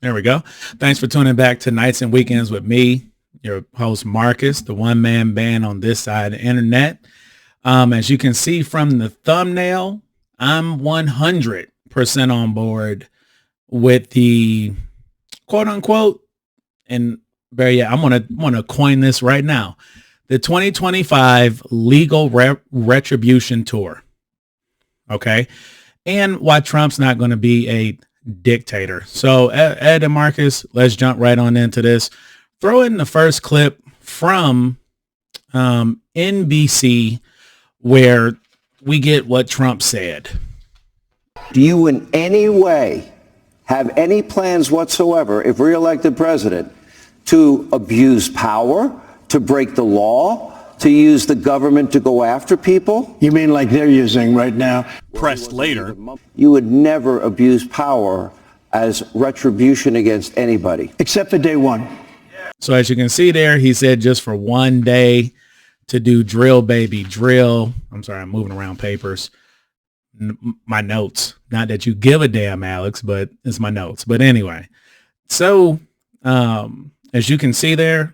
There we go. Thanks for tuning back to Nights and Weekends with me, your host Marcus, the one-man band on this side of the internet. As you can see from the thumbnail, I'm 100% on board with the quote unquote, and Barry, yeah, I'm gonna coin this right now, the 2025 legal retribution tour. Okay, and why Trump's not going to be a dictator. So Ed and Marcus, let's jump right on into this. Throw in the first clip from NBC where we get what Trump said. Do you in any way have any plans whatsoever, if reelected president, to abuse power, to break the law, to use the government to go after people? You mean like they're using right now? Pressed later. You would never abuse power as retribution against anybody. Except for day one. So as you can see there, he said just for one day to do drill, baby, drill. I'm sorry, I'm moving around papers. My notes. Not that you give a damn, Alex, but it's my notes. But anyway, so as you can see there,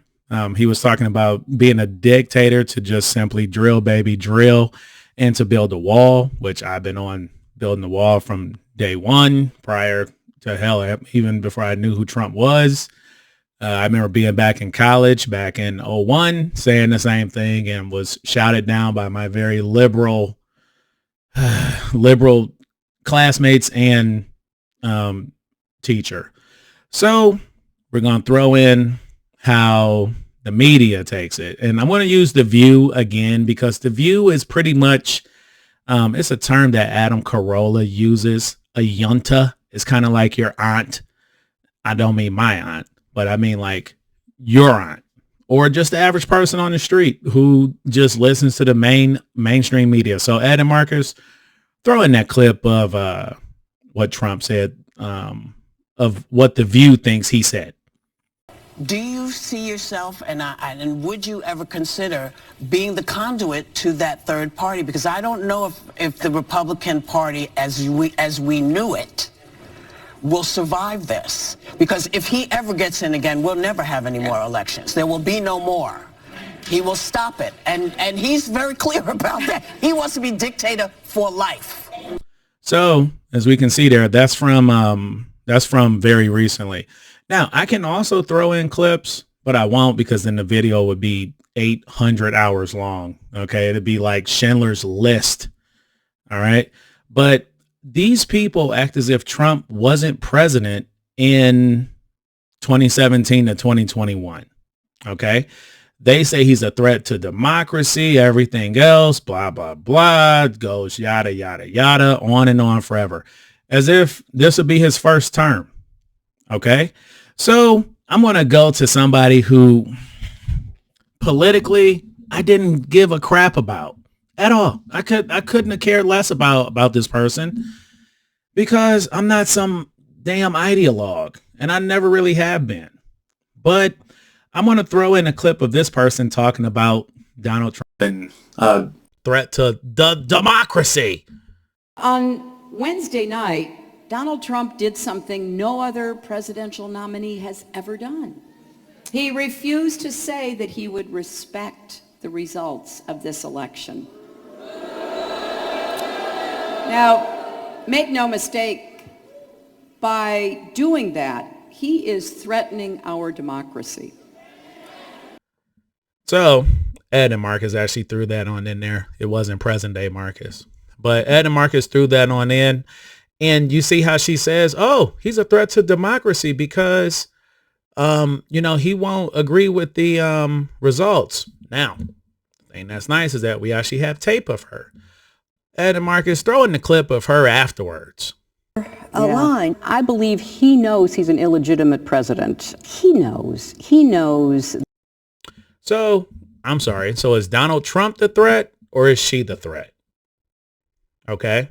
he was talking about being a dictator to just simply drill, baby, drill, and to build a wall, which I've been on building the wall from day one, prior to hell, even before I knew who Trump was. I remember being back in college back in '01, saying the same thing, and was shouted down by my very liberal classmates and teacher. So we're going to throw in how the media takes it. And I want to use The View again, because The View is pretty much, it's a term that Adam Carolla uses. A yunta is kind of like your aunt. I don't mean my aunt, but I mean like your aunt, or just the average person on the street who just listens to the mainstream media. So Ed and Marcus, throw in that clip of what Trump said, of what The View thinks he said. Do you see yourself, and would you ever consider being the conduit to that third party? Because I don't know if the Republican Party, as we knew it, will survive this. Because if he ever gets in again, we'll never have any more elections. There will be no more. He will stop it, and he's very clear about that. He wants to be dictator for life. So as we can see there, that's from very recently. Now, I can also throw in clips, but I won't, because then the video would be 800 hours long. Okay, it'd be like Schindler's List. All right. But these people act as if Trump wasn't president in 2017 to 2021. Okay. They say he's a threat to democracy, everything else, blah, blah, blah, goes yada, yada, yada, on and on forever, as if this would be his first term. Okay. So I'm going to go to somebody who politically I didn't give a crap about at all. I couldn't have cared less about this person, because I'm not some damn ideologue, and I never really have been. But I'm going to throw in a clip of this person talking about Donald Trump and threat to the democracy. On Wednesday night, Donald Trump did something no other presidential nominee has ever done. He refused to say that he would respect the results of this election. Now, make no mistake, by doing that, he is threatening our democracy. So Ed and Marcus actually threw that on in there. It wasn't present day Marcus, but Ed and Marcus threw that on in. And you see how she says, oh, he's a threat to democracy because, he won't agree with the results. Now, the thing that's nice is that we actually have tape of her. Ed and Marcus, throw in the clip of her afterwards. A line. I believe he knows he's an illegitimate president. He knows. So, I'm sorry. So is Donald Trump the threat, or is she the threat? Okay.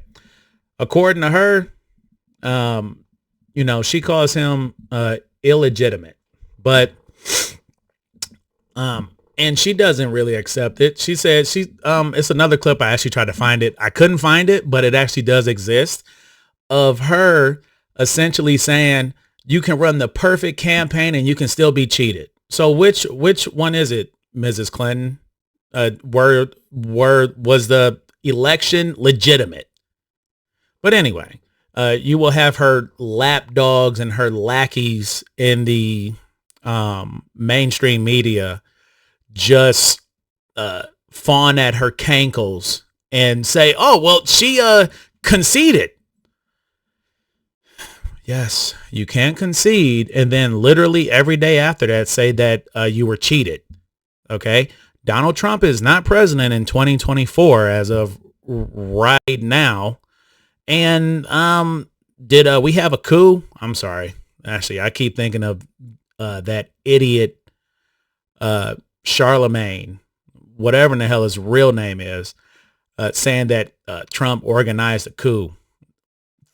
According to her, she calls him illegitimate, but and she doesn't really accept it. She said it's another clip. I actually tried to find it. I couldn't find it, but it actually does exist, of her essentially saying, you can run the perfect campaign and you can still be cheated. So which one is it, Mrs. Clinton? Was the election legitimate? But anyway, you will have her lapdogs and her lackeys in the mainstream media just fawn at her cankles and say, oh, well, she conceded. Yes, you can concede. And then literally every day after that, say that you were cheated. Okay. Donald Trump is not president in 2024 as of right now. And did we have a coup? I'm sorry. Actually, I keep thinking of that idiot Charlemagne, whatever in the hell his real name is, saying that Trump organized a coup.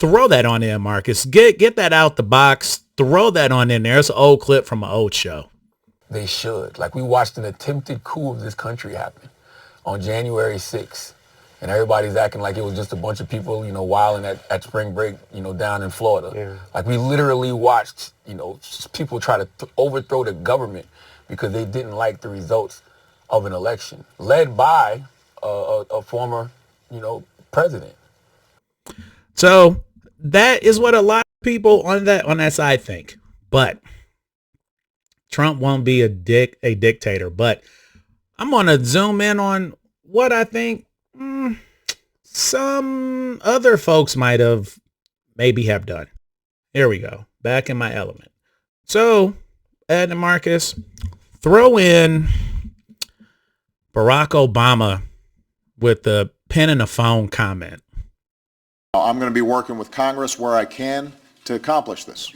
Throw that on in, Marcus. Get that out the box. Throw that on in there. It's an old clip from an old show. They should. Like, we watched an attempted coup of this country happen on January 6th. And everybody's acting like it was just a bunch of people, you know, wilding at spring break, you know, down in Florida. Yeah. Like, we literally watched, you know, people try to overthrow the government because they didn't like the results of an election led by a former, you know, president. So that is what a lot of people on that side think. But Trump won't be a dictator. But I'm going to zoom in on what I think some other folks maybe have done. Here we go. Back in my element. So, Ed and Marcus, throw in Barack Obama with the pen and a phone comment. I'm going to be working with Congress where I can to accomplish this.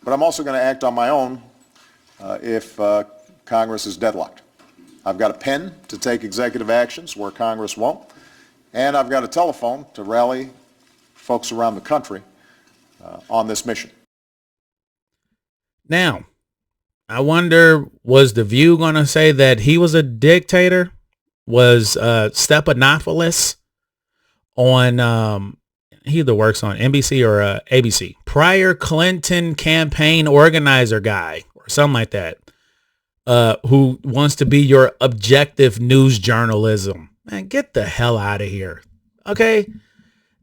But I'm also going to act on my own if Congress is deadlocked. I've got a pen to take executive actions where Congress won't. And I've got a telephone to rally folks around the country on this mission. Now, I wonder, was The View going to say that he was a dictator? Was Stephanopoulos on, he either works on NBC or ABC, prior Clinton campaign organizer guy or something like that, who wants to be your objective news journalism? Man, get the hell out of here. Okay.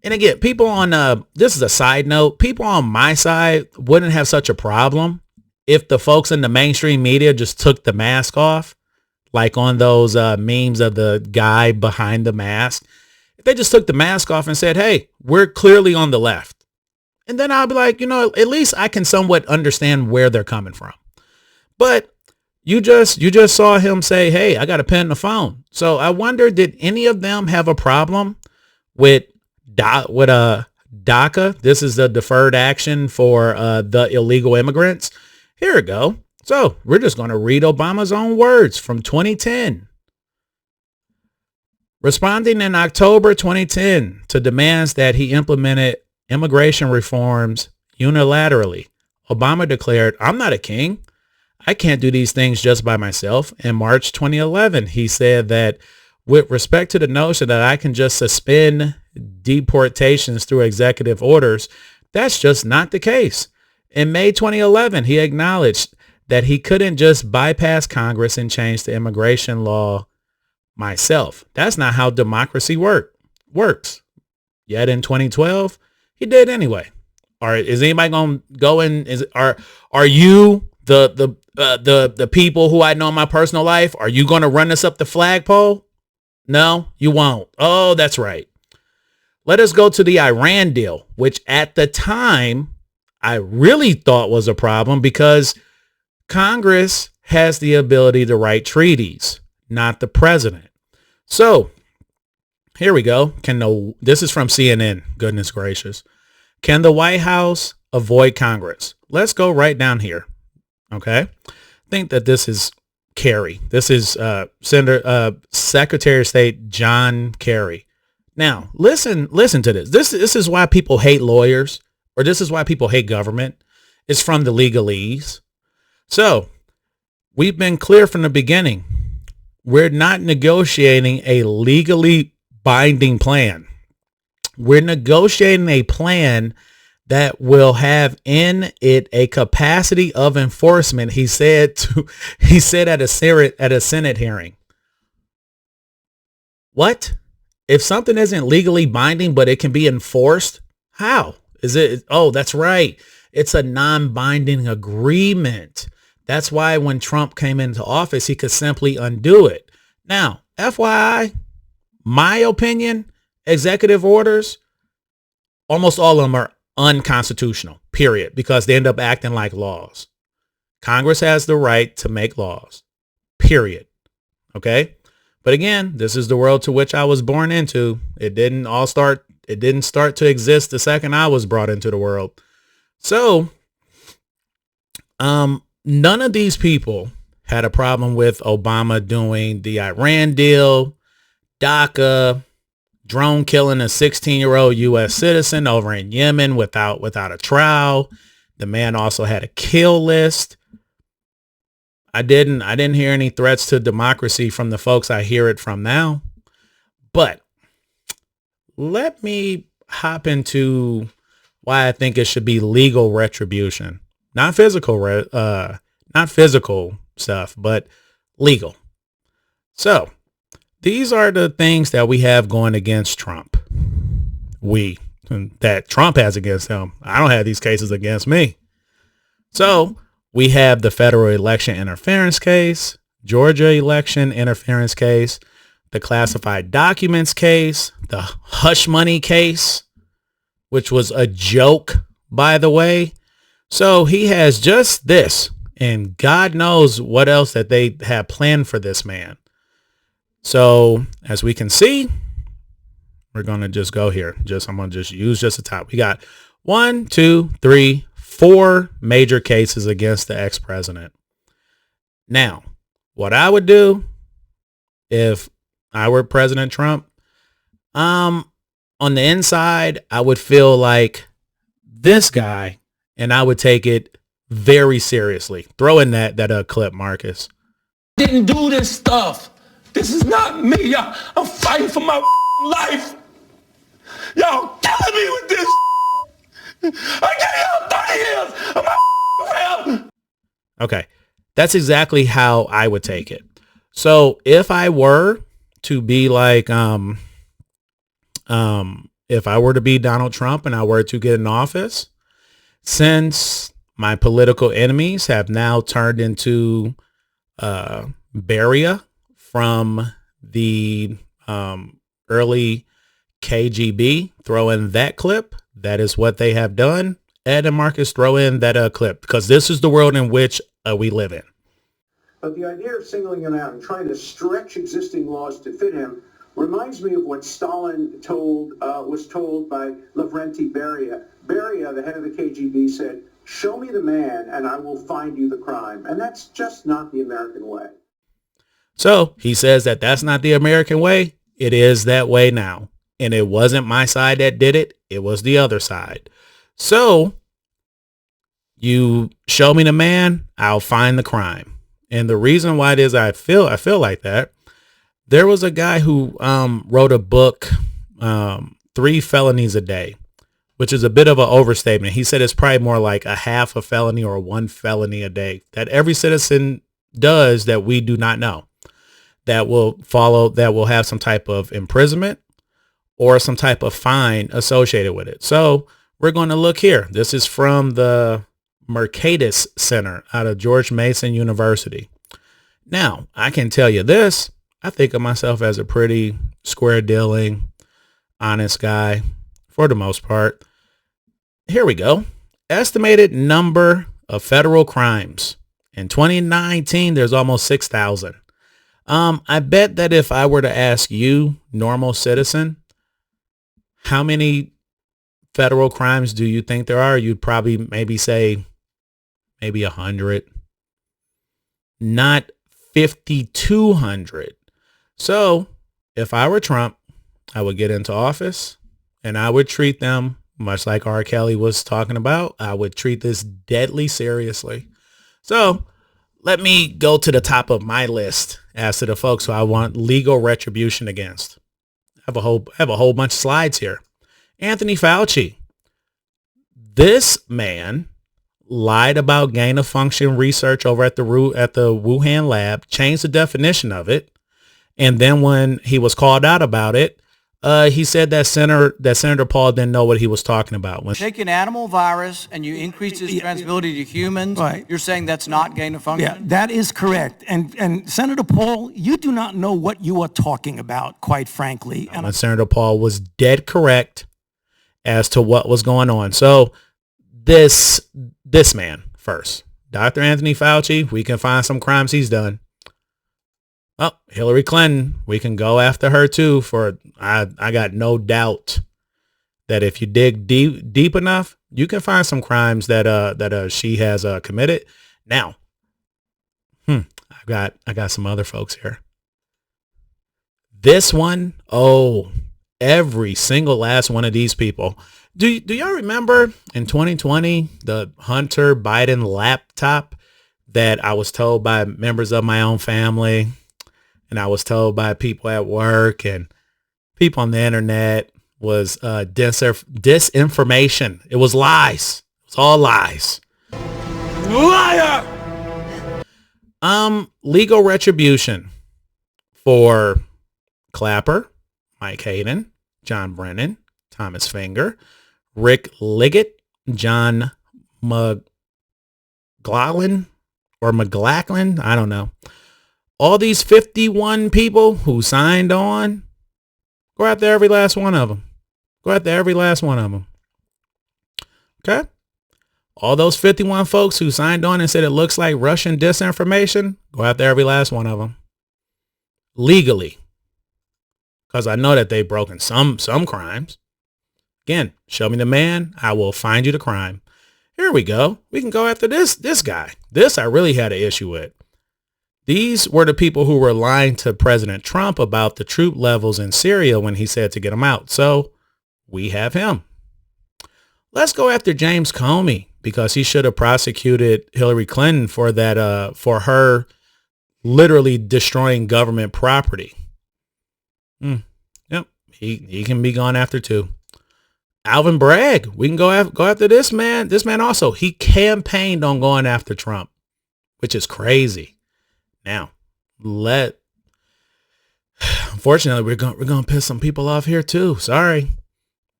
And again, people on, this is a side note, people on my side wouldn't have such a problem if the folks in the mainstream media just took the mask off, like on those memes of the guy behind the mask. If they just took the mask off and said, hey, we're clearly on the left. And then I'll be like, you know, at least I can somewhat understand where they're coming from. But you just saw him say, hey, I got a pen and a phone. So I wonder, did any of them have a problem with DACA? This is the deferred action for the illegal immigrants. Here we go. So we're just going to read Obama's own words from 2010. Responding in October 2010 to demands that he implemented immigration reforms unilaterally, Obama declared, I'm not a king. I can't do these things just by myself. In March 2011, he said that with respect to the notion that I can just suspend deportations through executive orders, that's just not the case. In May 2011, he acknowledged that he couldn't just bypass Congress and change the immigration law myself. That's not how democracy works. Yet in 2012, he did anyway. Or is anybody going to go in? Are you the people who I know in my personal life? Are you going to run this up the flagpole? No, you won't. Oh, that's right. Let us go to the Iran deal, which at the time I really thought was a problem because Congress has the ability to write treaties, not the president. So here we go. This is from CNN. Goodness gracious. Can the White House avoid Congress? Let's go right down here. Okay. I think that this is Kerry. This is Secretary of State John Kerry. Now, listen to this. This is why people hate lawyers, or this is why people hate government. It's from the legalese. So we've been clear from the beginning. We're not negotiating a legally binding plan. We're negotiating a plan that will have in it a capacity of enforcement, he said at a Senate hearing. What? If something isn't legally binding, but it can be enforced, how? Is it? Oh, that's right. It's a non-binding agreement. That's why when Trump came into office, he could simply undo it. Now, FYI, my opinion, executive orders, almost all of them are unconstitutional, period, because they end up acting like laws. Congress has the right to make laws, period. Okay? But again, this is the world to which I was born into. It didn't start to exist the second I was brought into the world. So, none of these people had a problem with Obama doing the Iran deal, DACA, drone killing a 16-year-old U.S. citizen over in Yemen without a trial. The man also had a kill list. I didn't hear any threats to democracy from the folks I hear it from now. But let me hop into why I think it should be legal retribution. Not physical stuff, but legal. So these are the things that we have going against Trump. That Trump has against him. I don't have these cases against me. So we have the federal election interference case, Georgia election interference case, the classified documents case, the hush money case, which was a joke, by the way. So he has just this, and God knows what else that they have planned for this man. So as we can see, we're going to just go here. I'm going to just use just the top. We got 1, 2, 3, 4 major cases against the ex-president. Now, what I would do if I were President Trump, on the inside, I would feel like this guy, and I would take it very seriously. Throw in that clip, Marcus. Didn't do this stuff. This is not me. I'm fighting for my life. Y'all killing me with this. I gave y'all 30 years of my family. Okay, that's exactly how I would take it. So if I were to be like, if I were to be Donald Trump and I were to get in office, since my political enemies have now turned into Beria from the early KGB, throw in that clip. That is what they have done. Ed and Marcus, throw in that clip, because this is the world in which we live in. But the idea of singling him out and trying to stretch existing laws to fit him reminds me of what Stalin was told by Lavrenti Beria. Beria, the head of the KGB, said, "Show me the man and I will find you the crime." And that's just not the American way. So he says that that's not the American way. It is that way now. And it wasn't my side that did it. It was the other side. So you show me the man, I'll find the crime. And the reason why it is I feel like that, there was a guy who wrote a book, 3 Felonies a Day, which is a bit of an overstatement. He said it's probably more like a half a felony or 1 felony a day that every citizen does that we do not know, that will have some type of imprisonment or some type of fine associated with it. So we're going to look here. This is from the Mercatus Center out of George Mason University. Now, I can tell you this. I think of myself as a pretty square dealing, honest guy for the most part. Here we go. Estimated number of federal crimes. In 2019, there's almost 6,000. I bet that if I were to ask you, normal citizen, how many federal crimes do you think there are? You'd probably maybe say maybe 100, not 5,200. So if I were Trump, I would get into office and I would treat them much like R. Kelly was talking about. I would treat this deadly seriously. So let me go to the top of my list as to the folks who I want legal retribution against. I have a whole bunch of slides here. Anthony Fauci. This man lied about gain of function research over at the Wuhan lab, changed the definition of it, and then when he was called out about it, he said that Senator Paul didn't know what he was talking about. When take an animal virus and you increase its transmissibility to humans, right. You're saying that's not gain of function? Yeah, that is correct. And Senator Paul, you do not know what you are talking about, quite frankly. And Senator Paul was dead correct as to what was going on. So this man first, Dr. Anthony Fauci, we can find some crimes he's done. Oh, Hillary Clinton, we can go after her too. I got no doubt that if you dig deep enough, you can find some crimes that she has committed. Now, I got some other folks here. This one, every single last one of these people. Do y'all remember in 2020 the Hunter Biden laptop that I was told by members of my own family? And I was told by people at work and people on the internet was disinformation. It was lies. It was all lies. Liar! Legal retribution for Clapper, Mike Hayden, John Brennan, Thomas Finger, Rick Liggett, John McLaughlin, I don't know. All these 51 people who signed on, go after every last one of them. Go after every last one of them. Okay? All those 51 folks who signed on and said it looks like Russian disinformation, go after every last one of them. Legally. Because I know that they've broken some crimes. Again, show me the man, I will find you the crime. Here we go. We can go after this guy. This I really had an issue with. These were the people who were lying to President Trump about the troop levels in Syria when he said to get them out. So we have him. Let's go after James Comey because he should have prosecuted Hillary Clinton for that, for her literally destroying government property. Yep. He can be gone after too. Alvin Bragg. We can go after this man. This man also, he campaigned on going after Trump, which is crazy. Now, unfortunately, we're going to piss some people off here too. Sorry.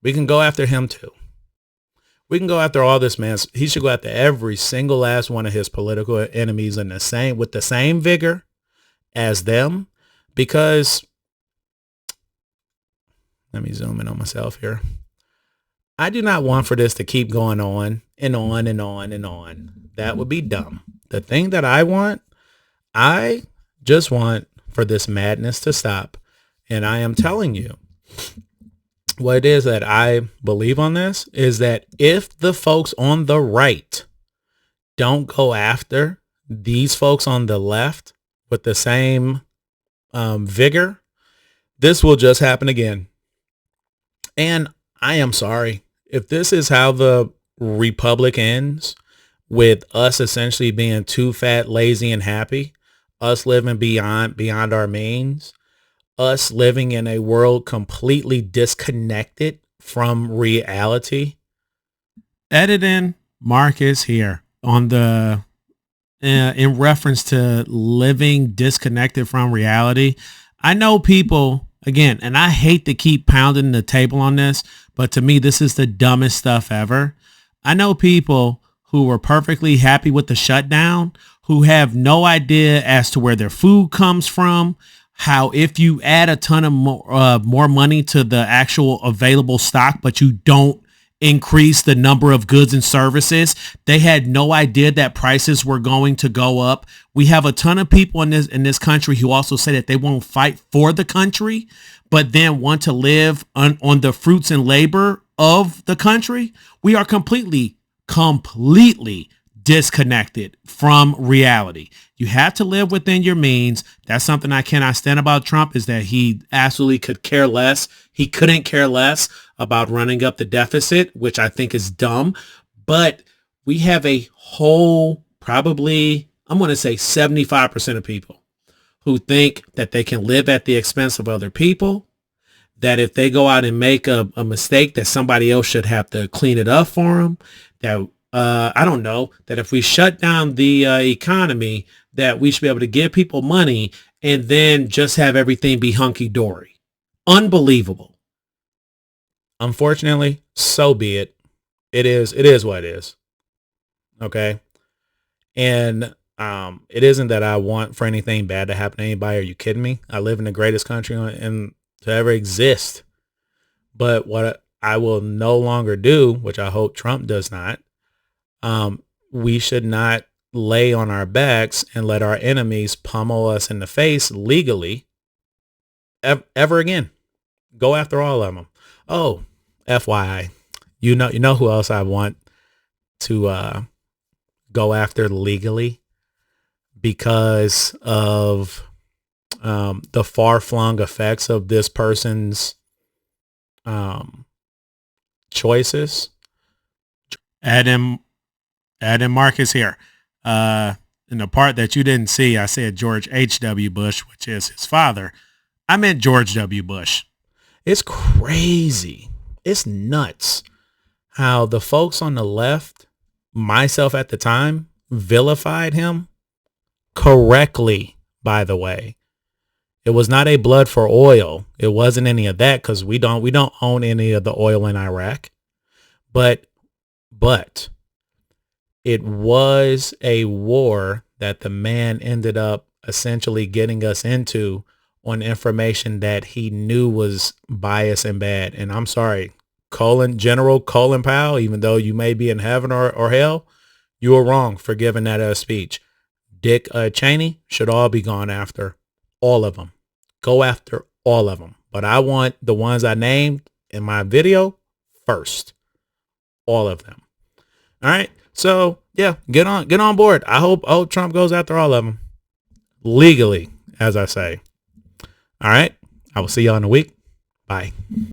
We can go after him too. We can go after all this man. He should go after every single last one of his political enemies with the same vigor as them, because let me zoom in on myself here. I do not want for this to keep going on and on and on and on. That would be dumb. The thing that I just want for this madness to stop. And I am telling you what it is that I believe on this is that if the folks on the right don't go after these folks on the left with the same vigor, this will just happen again. And I am sorry. If this is how the Republic ends, with us essentially being too fat, lazy, and happy, us living beyond our means, us living in a world completely disconnected from reality. Editing Marcus here on the in reference to living disconnected from reality. I know people, again, and I hate to keep pounding the table on this, but to me, this is the dumbest stuff ever. I know people who were perfectly happy with the shutdown, who have no idea as to where their food comes from, how if you add a ton of more money to the actual available stock, but you don't increase the number of goods and services, they had no idea that prices were going to go up. We have a ton of people in this country who also say that they won't fight for the country, but then want to live on the fruits and labor of the country. We are completely disconnected from reality. You have to live within your means. That's something I cannot stand about Trump, is that he absolutely could care less. He couldn't care less about running up the deficit, which I think is dumb. But we have a whole, probably, I'm going to say 75% of people who think that they can live at the expense of other people, that if they go out and make a mistake, that somebody else should have to clean it up for them. That I don't know, that if we shut down the economy, that we should be able to give people money and then just have everything be hunky-dory. Unbelievable. Unfortunately, so be it. It is what it is. Okay. And it isn't that I want for anything bad to happen to anybody. Are you kidding me? I live in the greatest country to ever exist. But what I will no longer do, which I hope Trump does not, we should not lay on our backs and let our enemies pummel us in the face legally ever again. Go after all of them. Oh, FYI, you know who else I want to go after legally because of the far-flung effects of this person's choices. Adam Marcus here. In the part that you didn't see, I said George H.W. Bush, which is his father. I meant George W. Bush. It's crazy. It's nuts how the folks on the left, myself at the time, vilified him correctly, by the way. It was not a blood for oil. It wasn't any of that because we don't own any of the oil in Iraq. But it was a war that the man ended up essentially getting us into on information that he knew was biased and bad. And I'm sorry, General Colin Powell, even though you may be in heaven or hell, you were wrong for giving that a speech. Dick Cheney should all be gone after. All of them. Go after all of them. But I want the ones I named in my video first. All of them. All right. So yeah, get on board. I hope Trump goes after all of them legally, as I say. All right. I will see y'all in a week. Bye.